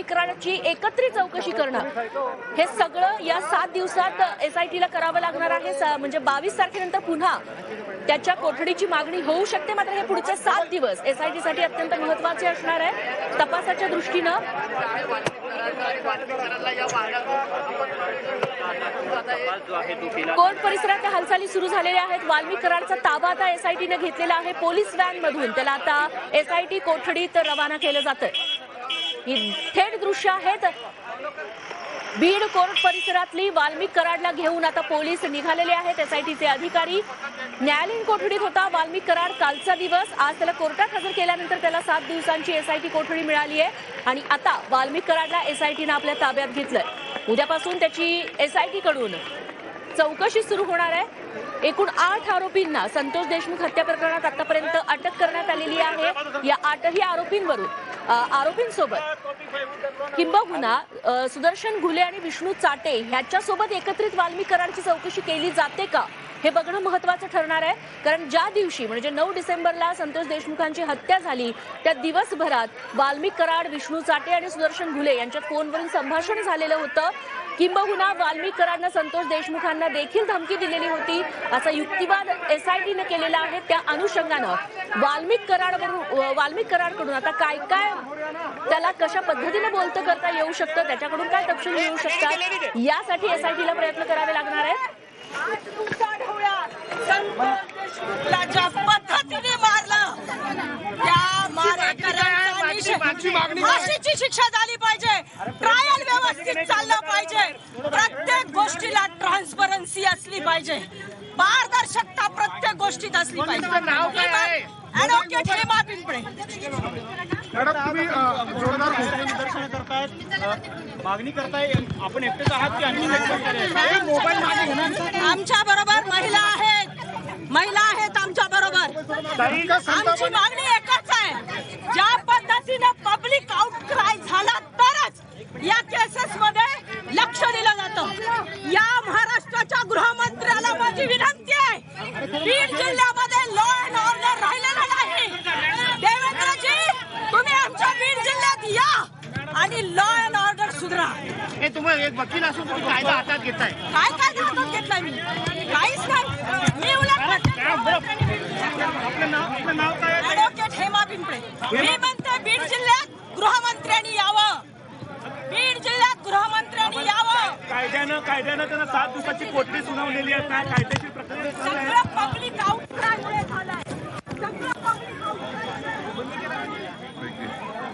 वाल्मी कराडची एकत्रित चौकशी करणं हे सगळं या 7 दिवसात एसआयटीला करावं लागणार आहे। म्हणजे 22 तारखेनंतर पुन्हा त्याच्या कोठडीची मागणी होऊ शकते। मात्र हे पुढचे 7 दिवस एसआयटी साठी अत्यंत महत्त्वाचे असणार आहे तपासाच्या दृष्टीनं। कोर्ट परिसरात हालचाली सुरू झालेल्या आहेत। वाल्मी कराडचा ताबा आता एसआयटीने घेतलेला आहे। पोलीस व्हॅन मधून त्याला आता एसआयटी कोठडीत रवाना केलं जातंय। ही थेट दृश्य आहेत बीड कोर्ट परिसरातली। वाल्मी कराडला घेऊन आता पोलीस निघालेले आहेत। एसआयटीचे अधिकारी न्यायालयीन कोठडीत होता वाल्मी कराड कालचा दिवस। आज त्याला कोर्टात हजर केल्यानंतर त्याला 7 दिवसांची एसआयटी कोठडी मिळाली आहे आणि आता वाल्मी कराडला एसआयटीने आपल्या ताब्यात घेतलंय। उद्यापासून त्याची एसआयटी कडून चौकशी सुरू होणार आहे। एकूण 8 आरोपींना संतोष देशमुख हत्या प्रकरणात आतापर्यंत अटक करण्यात आलेली आहे। या 8ही आरोपींसोबत किंबहुना सुदर्शन घुले आणि विष्णू चाटे ह्याच्यासोबत एकत्रित वाल्मी कराडची चौकशी केली जाते का हे बघणं महत्त्वाचं ठरणार आहे। कारण ज्या दिवशी म्हणजे 9 डिसेंबरला संतोष देशमुखांची हत्या झाली त्या दिवसभरात वाल्मी कराड, विष्णू चाटे आणि सुदर्शन घुले यांच्यात फोनवरून संभाषण झालेलं होतं। किंबहुना वाल्मी कराडनं संतोष देशमुखांना देखील धमकी दिलेली होती असा युक्तिवाद एसआयटीने केलेला आहे। त्या अनुषंगानं वाल्मी कराडकडून आता काय काय त्याला कशा पद्धतीने बोलतं करता येऊ शकतं, त्याच्याकडून काय तपशील मिळू शकतात यासाठी एसआयटीला प्रयत्न करावे लागणार आहेत। ज्या पद्धतीने मारलं त्या मारेकऱ्यांना फाशीची शिक्षा झाली पाहिजे। ट्रायल व्यवस्थित चाललं पाहिजे। प्रत्येक गोष्टीला ट्रान्सपरन्सी असली पाहिजे। पारदर्शकता प्रत्येक गोष्टीत असली पाहिजे। ॲडव्होकेट हेमा पिंपळे मॅडम, तुम्ही जोरदार निदर्शनं करतायत, मागणी करताय, आपण एकटेच आहात की आणखी मोबाईल मागे घेणार? आमच्या बरोबर महिला आहेत आमच्या बरोबर। आमची मागणी एकच आहे, ज्या पद्धतीने पब्लिक आउटक्राय झाला तरच या केसेस मध्ये लक्ष दिलं जातं। या महाराष्ट्राच्या गृहमंत्र्याला माझी विनंती आहे, बीड जिल्ह्यामध्ये लॉ अँड ऑर्डर राहिलेला नाही। देवेंद्रजी, तुम्ही आमच्या बीड जिल्ह्यात या आणि लॉ अँड ऑर्डर सुधारा। हे तुम्ही एक वकील असून तुम्ही कायदा हातात घेताय? काय हातात घेतलाय मी? काहीच नाही। मी उलट आपलं नाव काय? ॲडव्होकेट हेमा पिंपळे। मी म्हणते बीड जिल्ह्यात गृहमंत्र्यांनी यावं, बीड जिल्ह्यात गृहमंत्र्यांनी यावं। कायद्यानं त्यांना 7 दिवसाची कोठडी सुनावलेली आहे। काय कायदेशीर प्रक्रिया सगळं पब्लिक आउटक्रायमुळे झालंय।